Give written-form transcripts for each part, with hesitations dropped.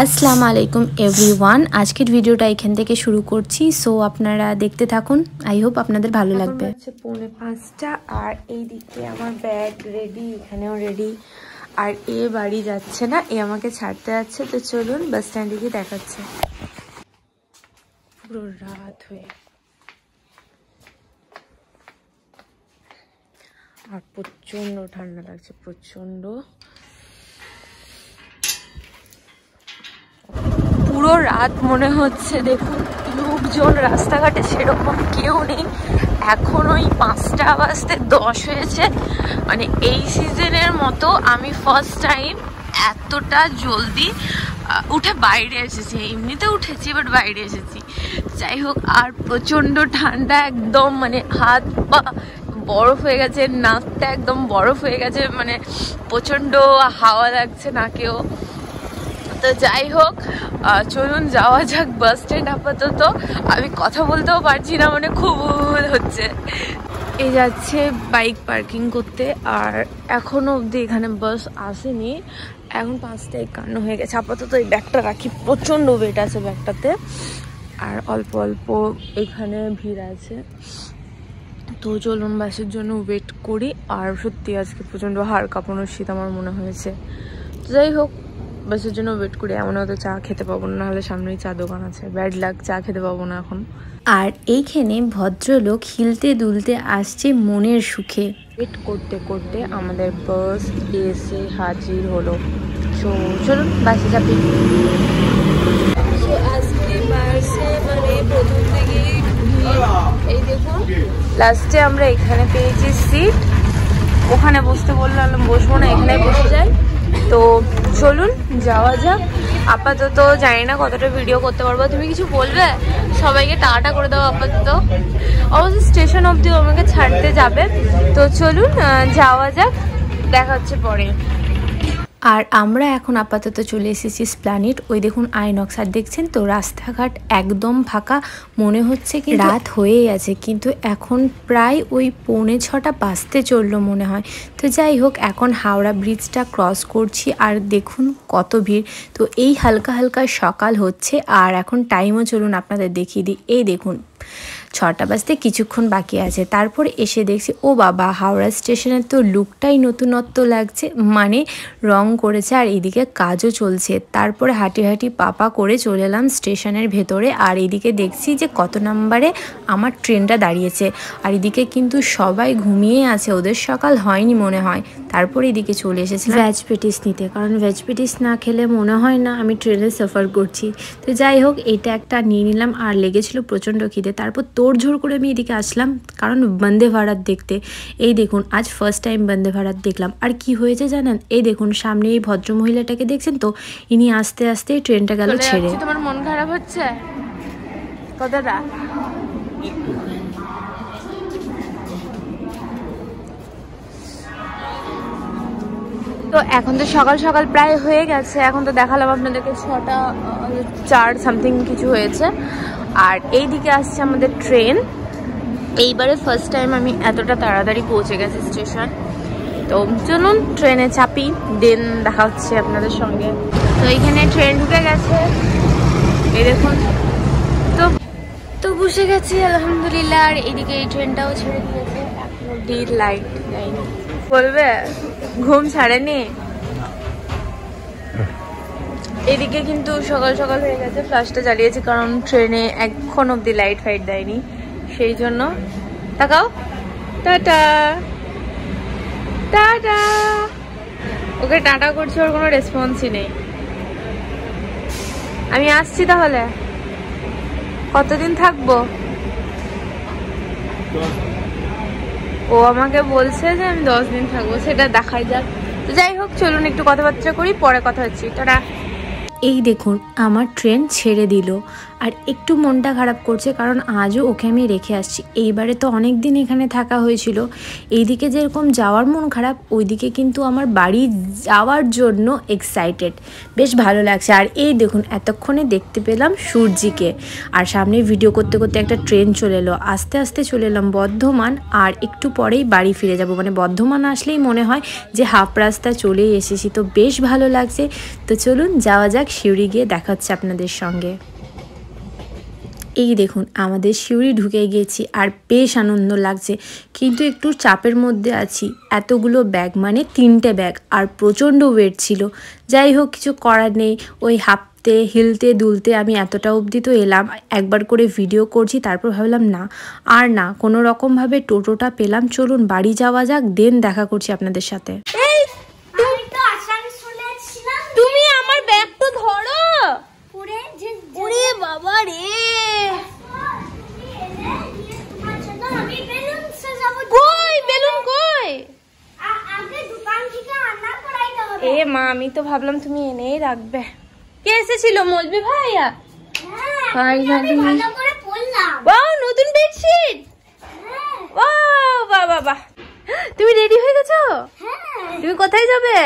আসসালামু আলাইকুম এভরিওয়ান, আজকের ভিডিওটা এখান থেকে শুরু করছি। সো আপনারা দেখতে থাকুন, আই হোপ আপনাদের ভালো লাগবে। হচ্ছে 4:45 আর এইদিকে আমার ব্যাগ রেডি, এখানেও রেডি। আর এ বাড়ি যাচ্ছে না, এ আমাকে ছাড়তে যাচ্ছে। তো চলুন বাস স্ট্যান্ডে গিয়ে দেখাচ্ছে। পুরো রাত হয়ে আর প্রচন্ড ঠান্ডা লাগছে, প্রচন্ড। পুরো রাত মনে হচ্ছে। দেখুন লোকজন রাস্তাঘাটে সেরকম কেউ নেই। এখন ওই 5টা বাজতে 10 হয়েছে। মানে এই সিজনের মতো আমি ফার্স্ট টাইম এতটা জলদি উঠে বাইরে এসেছি। এমনিতে উঠেছি বাট বাইরে এসেছি। যাই হোক, আর প্রচণ্ড ঠান্ডা, একদম মানে হাত পা বরফ হয়ে গেছে, নাকটা একদম বরফ হয়ে গেছে, মানে প্রচণ্ড হাওয়া লাগছে নাকেও। তো যাই হোক, চলুন যাওয়া যাক বাস স্ট্যান্ড। আপাতত আমি কথা বলতেও পারছি না, মানে খুব হচ্ছে। এই যাচ্ছে বাইক পার্কিং করতে, আর এখনো অবধি এখানে বাস আসেনি। এখন 5:51 হয়ে গেছে। আপাতত এই ব্যাগটা রাখি, প্রচণ্ড ওয়েট আছে ব্যাগটাতে, আর অল্প অল্প এখানে ভিড় আছে। তো চলুন বাসের জন্য ওয়েট করি। আর সত্যি আজকে প্রচণ্ড হাড় কাঁপানোর শীত আমার মনে হয়েছে। তো যাই হোক, বাসের জন্য ওয়েট করি। এমন হয়তো চা খেতে পাবো না, নাহলে সামনেই চা দোকান আছে। ব্যাড লাক, চা খেতে পাবো না এখন। আর এইখানে ভদ্রলোক হিলতে দুলতে আসছে মনের সুখে। ওয়েট করতে করতে আমাদের বাস এসে হাজির হলো। তো চলুন বাসে চাপি। আজকে বাসে মানে প্রথম থেকেই এই দেখুন, লাস্টে আমরা এখানে পেয়েছি সিট। ওখানে বসতে বললাম, বসবো না, এখানে বসে যাই। তো চলুন যাওয়া যাক। আপাতত জানি না কতটা ভিডিও করতে পারবো। তুমি কিছু বলবে? সবাইকে টাটা করে দাও আপাতত। অবশ্য স্টেশন অবধি আমাকে ছাড়তে যাবে। তো চলুন যাওয়া যাক, দেখা হচ্ছে পরে। আর আমরা এখন আপাতত চলে এসেছি এসপ্ল্যানেড। ওই দেখুন আইনক্স, আর দেখছেন তো রাস্তাঘাট একদম ফাঁকা। মনে হচ্ছে কি রাত হয়েই আছে, কিন্তু এখন প্রায় ওই 5:45 বাজতে চললো মনে হয়। তো যাই হোক, এখন হাওড়া ব্রিজটা ক্রস করছি, আর দেখুন কত ভিড়। তো এই হালকা হালকা সকাল হচ্ছে, আর এখন টাইমও চলুন আপনাদের দেখিয়ে দিই। এই দেখুন 6টা বাজতে কিছুক্ষণ বাকি আছে। তারপর এসে দেখছি, ও বাবা, হাওড়া স্টেশনের তো লুকটাই নতুনত্ব লাগছে, মানে রং করেছে, আর এদিকে কাজও চলছে। তারপরে হাঁটি হাঁটি পাপা করে চলে এলাম স্টেশনের ভেতরে। আর এদিকে দেখছি যে কত নাম্বারে আমার ট্রেনটা দাঁড়িয়েছে। আর এদিকে কিন্তু সবাই ঘুমিয়ে আছে, ওদের সকাল হয়নি মনে হয়। তারপর এদিকে চলে এসেছি ভেজ পেটিস নিতে, কারণ ভেজ পেটিস না খেলে মনে হয় না আমি ট্রেনে সফর করছি। তো যাই হোক, এটা একটা নিয়ে নিলাম। আর লেগেছিল প্রচণ্ড খিদে। তারপর তোড়ঝোড় করে আমি এদিকে আসলাম, কারণ বন্দে ভারত দেখতে। এই দেখুন, আজ ফার্স্ট টাইম বন্দে ভারত দেখলাম। আর কি হয়েছে জানেন? এই দেখুন সামনে এই ভদ্রমহিলাটাকে দেখছেন তো, ইনি আস্তে আস্তে ট্রেনটা গেল ছেড়ে। তোমার মন খারাপ হচ্ছে কতটা? তো এখন তো সকাল সকাল প্রায় হয়ে গেছে। এখন তো দেখালাম আপনাদেরকে 6টা 4 সামথিং কিছু হয়েছে। আর এই দিকে আসছে আমাদের ট্রেন। এইবারে ফার্স্ট টাইম আমি এতটা তাড়াতাড়ি পৌঁছে গেছি স্টেশন। তো চলুন ট্রেনে চাপি, দেন দেখা হচ্ছে আপনাদের সঙ্গে। তো এইখানে ট্রেন ঢুকে গেছে, এই দেখুন। তো বসে গেছি আলহামদুলিল্লাহ। আর এইদিকে এই ট্রেনটাও ছেড়ে দিয়েছে, এখন অব্দি লাইট দেয়নি। বলবে ঘুম ছাড়েনি? এদিকে কিন্তু সকাল সকাল হয়ে গেছে, ফ্ল্যাশটা জ্বালিয়েছি, কারণ ট্রেনে এখন অব্দি লাইট ফাইট দেয়নি, সেই জন্য। তাকাও, টাটা টাটা। ওকে টাটা করছে, ওর কোনো রেসপন্সই নেই। আমি আসছি তাহলে। কতদিন থাকবো? ও আমাকে বলছে যে আমি 10 দিন থাকবো, সেটা দেখাই যাক। তো যাই হোক, চলুন একটু কথাবার্তা করি, পরে কথা হচ্ছে। টাটা। এই দেখুন আমার ট্রেন ছেড়ে দিল। আর একটু মনটা খারাপ করছে, কারণ আজও ওকে আমি রেখে আসছি। এইবারে তো অনেক দিন এখানে থাকা হয়েছিল, এইদিকে যেরকম যাওয়ার মন খারাপ, ওইদিকে কিন্তু আমার বাড়ি যাওয়ার জন্য এক্সাইটেড, বেশ ভালো লাগছে। আর এই দেখুন এতক্ষণে দেখতে পেলাম সূর্যিকে, আর সামনে ভিডিও করতে করতে একটা ট্রেন চলে এলো। আস্তে আস্তে চলে এলাম বর্ধমান, আর একটু পরেই বাড়ি ফিরে যাব। মানে বর্ধমান আসলেই মনে হয় যে হাফ রাস্তা চলেই এসেছি, তো বেশ ভালো লাগছে। তো চলুন যাওয়া যাক, সিউড়ি গিয়ে দেখা হচ্ছে আপনাদের সঙ্গে। এই দেখুন আমাদের সিউড়ি ঢুকে গেছি, আর বেশ আনন্দ লাগছে, কিন্তু একটু চাপের মধ্যে আছি। এতগুলো ব্যাগ, মানে 3টে ব্যাগ, আর প্রচণ্ড ওয়েট ছিল। যাই হোক, কিছু করার নেই, ওই হাঁপতে হিলতে দুলতে আমি এতটা অবধি তো এলাম। একবার করে ভিডিও করছি, তারপর ভাবলাম না কোনো রকমভাবে টোটোটা পেলাম, চলুন বাড়ি যাওয়া যাক, দেন দেখা করছি আপনাদের সাথে। তুমি আমার ব্যাগ তো ধরো। ওরে বাবা রে, কই বেলুন কই? এ মা, আমি তো ভাবলাম তুমি এনেই রাখবে। কে এসেছিল? মলবি ভাইয়া? বাহ, নতুন বেডশিট! বাহ বাহ বাহ, তুমি রেডি হয়ে গেছো? তুমি কোথায় যাবে?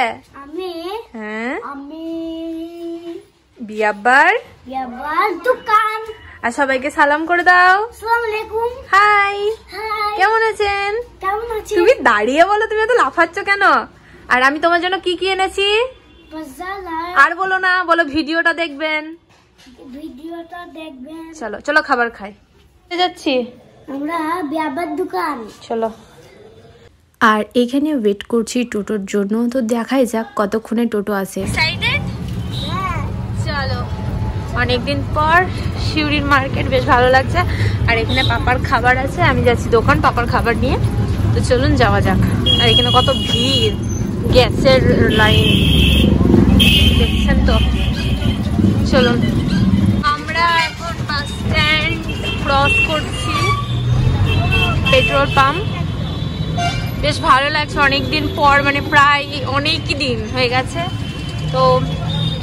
বিয়াবার দোকান। আর সবাইকে সালাম করে দাও। আসসালামু আলাইকুম। হাই, কেমন আছেন? কেমন আছেন? তুমি দাঁড়িয়ে বলো, তুমি এত লাফাচ্ছ কেন? আর আমি তোমার জন্য কি কি এনেছি? আর বলো না, বলো ভিডিওটা দেখবেন। চলো চলো খাবার খাই। যাচ্ছি আমরা বিয়াবার দোকান। চলো। আর এখানে ওয়েট করছি টোটোর জন্য, তো দেখাই যাক কতক্ষণে টোটো আসে। চলো, অনেকদিন পর সিউড়ির মার্কেট, বেশ ভালো লাগছে। আর এখানে পাপার খাবার আছে, আমি যাচ্ছি দোকান পাপার খাবার নিয়ে। তো চলুন যাওয়া যাক। আর এখানে কত ভিড়, গ্যাসের লাইন দেখছেন তো। চলুন, আমরা এখন বাস স্ট্যান্ড ক্রস করছি, পেট্রোল পাম্প। বেশ ভালো লাগছে, অনেকদিন পর, মানে প্রায় অনেকই দিন হয়ে গেছে। তো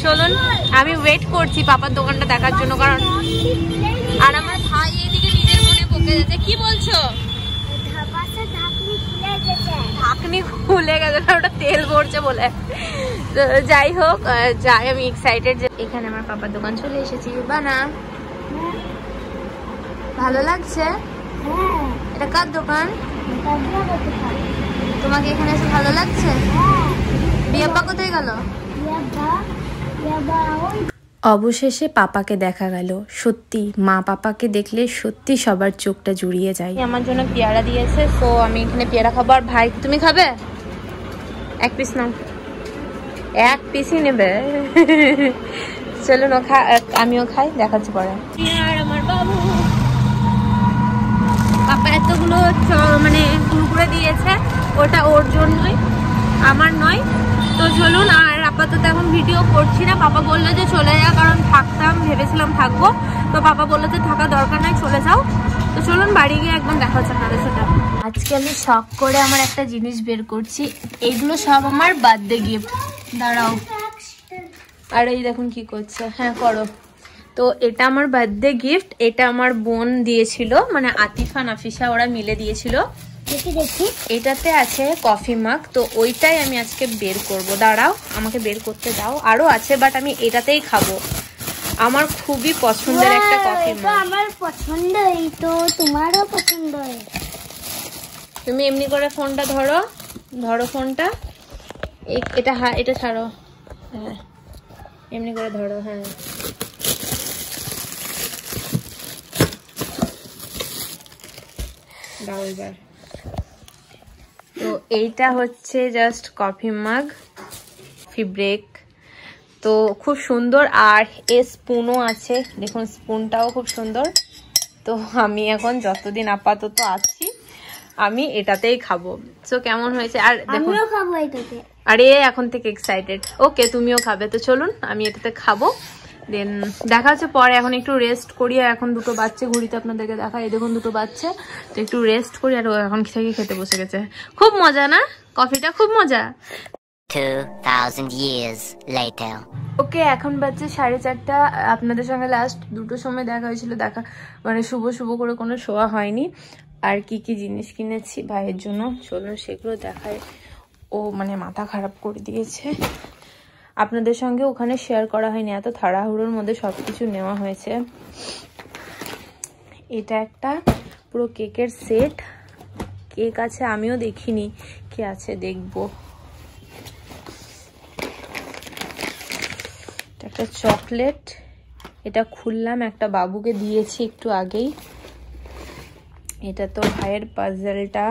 চলুন, আমি ওয়েট করছি পাপার দোকানটা দেখার জন্য, কারণ আর আমার ভাই এদিকে নিজের মনে বকে যাচ্ছে। কি বলছো? ঢাকনি খুলে গেছে, ওটা তেল ভরছে বলে। তো যাই হোক, যাই, আমি এক্সাইটেড যে এখানে আমার পাপার দোকান চলে এসেছি। বানা, ভালো লাগছে? এটা কার দোকান? তোমাকে এখানে এসে ভালো লাগছে? বিয়াব্বা কোথায় গেল? অবশেষে পাপাকে দেখা গেল। সত্যি মা পাপাকে দেখলে সত্যি সবার চোখটা জুড়িয়ে যায়। আমার জন্য পেয়ারা দিয়েছে, তো আমি এখানে পেয়ারা খাবো। আর ভাই, তুমি খাবে? 1 পিস নাও। 1 পিসই নেবে? চলুন, আমিও খাই, দেখাচ্ছি পরে। আর আমার বাবু, পাপা এতগুলো মানে কুরকুরে দিয়েছে, ওটা ওর জন্যই, আমার নয়। তো চলুন, আর আপাতত এখন ভিডিও করছি না। পাপা বললো যে চলে যা, কারণ থাকতাম, ভেবেছিলাম থাকবো, তো পাপা বললো যে থাকা দরকার নাই, চলে যাও। তো চলুন বাড়ি গিয়ে একদম দেখা হচ্ছে আপনাদের সাথে। আজকে আমি শখ করে আমার একটা জিনিস বের করছি, এগুলো সব আমার বার্থডে গিফট। দাঁড়াও, আর এই দেখুন কি করছে। হ্যাঁ করো। তো এটা আমার বার্থডে গিফট, এটা আমার বোন দিয়েছিল, মানে আতিফা নাফিসা ওরা মিলে দিয়েছিল। দেখি এটাতে আছে কফি মাগ, তো ওইটাই আমি আজকে বের করব। দাঁড়াও, আমাকে বের করতে দাও, আরো আছে, বাট আমি এটাতেই খাবো। আমার খুবই পছন্দের একটা কফি মাগ। আমার পছন্দই, তো তোমারও পছন্দ। তুমি এমনি করে ফোনটা ধরো, ধরো ফোনটা, এটা হ্যাঁ, এটা ছাড়ো, হ্যাঁ এমনি করে ধরো। হ্যাঁ, দাও এবার। তো এইটা হচ্ছে জাস্ট কফি মাগ, কফি ব্রেক, তো খুব সুন্দর। আর এর স্পুনও আছে, দেখুন স্পুনটাও খুব সুন্দর। তো আমি এখন যতদিন আপাতত আছি আমি এটাতেই খাবো। তো কেমন হয়েছে? আর দেখুন, আমিও খাবো এটাতে। আরে এখন থেকে এক্সাইটেড। ওকে, তুমিও খাবে? তো চলুন আমি এটাতে খাবো, দেন দেখা হচ্ছে পরে। এখন একটু রেস্ট করি, আর এখন দুটো বাচ্চা ঘুরিতে আপনাদেরকে দেখা। এই দেখুন দুটো বাচ্চা, তো একটু রেস্ট করি। আর এখন থেকে খেতে বসে গেছে। খুব মজা না? কফিটা খুব মজা। 2,000 years later. ওকে, এখন বাজছে 4:30। আপনাদের সঙ্গে লাস্ট 2টোর সময় দেখা হয়েছিল, মানে শুভ করে কোনো শোয়া হয়নি। আর কি কি জিনিস কিনেছি ভাইয়ের জন্য চলুন সেগুলো দেখায়। ও মানে মাথা খারাপ করে দিয়েছে। আপনাদের সঙ্গে ওখানে শেয়ার করা হয়নি, এত তাড়াহুড়োর মধ্যে সবকিছু নেওয়া হয়েছে। এটা একটা পুরো কেকের সেট। কেক আছে, আমিও দেখিনি কি আছে, দেখবো। একটা চকলেট, এটা খুললাম, একটা বাবুকে দিয়েছি একটু আগেই। এটা তো ভাইয়ের পাজলটা।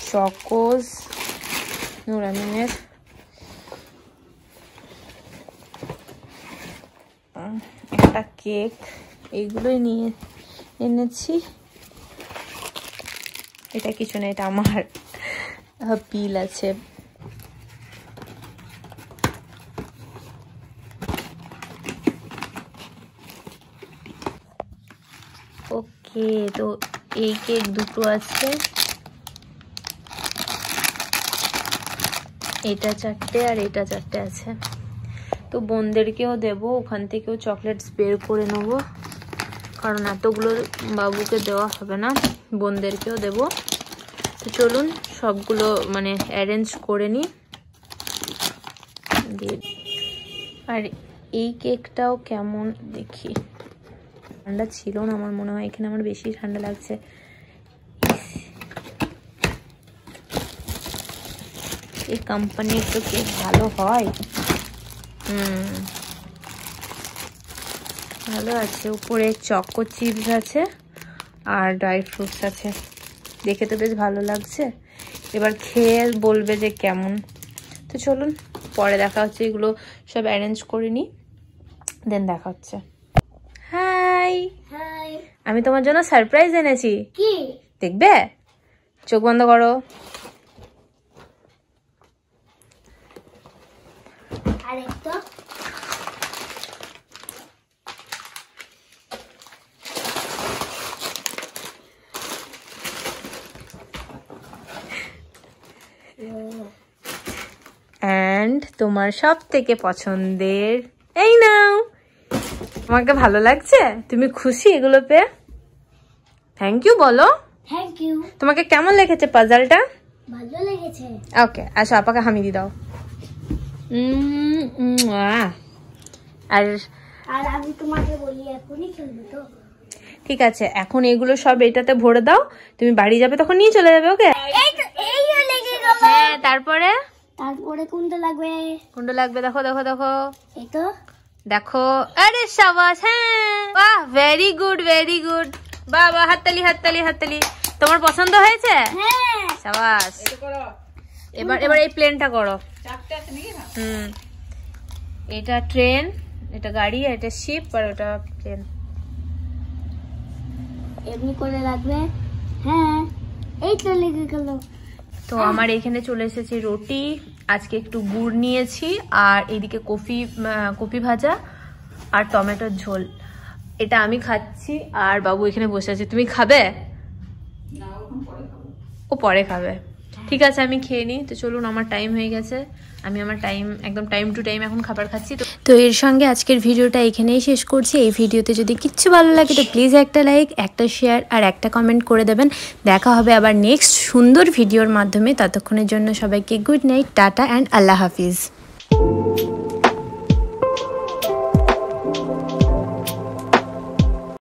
চকোজ নুরামিনের। একটা কেক, এইগুলোই নিয়ে এনেছি। এটা কিছু না, এটা আমার পিল আছে। ওকে, তো এই কেক দুটো আছে, এটা 4টে আর এটা 4টে আছে। তো বোনদেরকেও দেবো, ওখান থেকেও চকলেটস বের করে নেবো, কারণ এতগুলো বাবুকে দেওয়া হবে না, বোনদেরকেও দেবো। তো চলুন সবগুলো মানে অ্যারেঞ্জ করে নিই। আর এই কেকটাও কেমন দেখি, ঠান্ডা ছিল না আমার মনে হয়, এখানে আমার বেশি ঠান্ডা লাগছে। এই কোম্পানির তো কেক ভালো হয়। ভালো আছে। উপরে চকো চিপস আছে আর ড্রাই ফ্রুটস আছে, দেখে তো বেশ ভালো লাগছে। এবার খেয়ে বলবে যে কেমন। তো চলুন পরে দেখা হচ্ছে, এগুলো সব অ্যারেঞ্জ করে নিই, দেন দেখা হচ্ছে। হাই, আমি তোমার জন্য সারপ্রাইজ এনেছি। কি দেখবে? চোখ বন্ধ করো। আরেকটা অ্যান্ড তোমার সব থেকে পছন্দের, এই নাও। তোমাকে ভালো লাগছে? তুমি খুশি এগুলো পেয়ে? থ্যাংক ইউ বলো। Thank you. তোমাকে কেমন লেগেছে পাজলটা? ভালো লেগেছে। ওকে, আসো আপাকে হামি দাও। আর আর আমি তোমাকে বলি এখনই খেলবো তো? ঠিক আছে, এখন এগুলো সব এটাতে ভরে দাও, তুমি বাড়ি যাবে তখন নিয়ে চলে যাবে। ওকে, এইও লেগে গেল। হ্যাঁ, তারপরে কোনটা লাগবে? কোনটা লাগবে দেখো দেখো দেখো, এই তো দেখো। আরে শাবাশ, হ্যাঁ, বাহ, ভেরি গুড ভেরি গুড। বাহ বাহ, হাততালি হাততালি হাততালি। তোমার পছন্দ হয়েছে? হ্যাঁ। শাবাশ। এবার এই প্লেনটা করো। এটা ট্রেন, এটা গাড়ি, এটা শিপ, আর ওটা প্লেন। এমনি করে লাগবে। হ্যাঁ, এই তো লেগে গেল। তো আমার এখানে চলে এসেছে রুটি, আজকে একটু গুড় নিয়েছি, আর এইদিকে কফি ভাজা আর টমেটোর ঝোল। এটা আমি খাচ্ছি, আর বাবু এখানে বসে আছে। তুমি খাবে? ও পরে খাবে। ঠিক আছে, আমি খেয়ে নিই। তো চলুন, আমার টাইম হয়ে গেছে, আমি আমার একদম টাইম টু টাইম এখন খাবার খাচ্ছি। তো এর সঙ্গে আজকের ভিডিওটা এখানেই শেষ করছি। এই ভিডিওতে যদি কিচ্ছু ভালো লাগে তো প্লিজ একটা লাইক, একটা শেয়ার আর একটা কমেন্ট করে দেবেন। দেখা হবে আবার নেক্সট সুন্দর ভিডিওর মাধ্যমে। ততক্ষণের জন্য সবাইকে good night, tata and Allah Hafiz.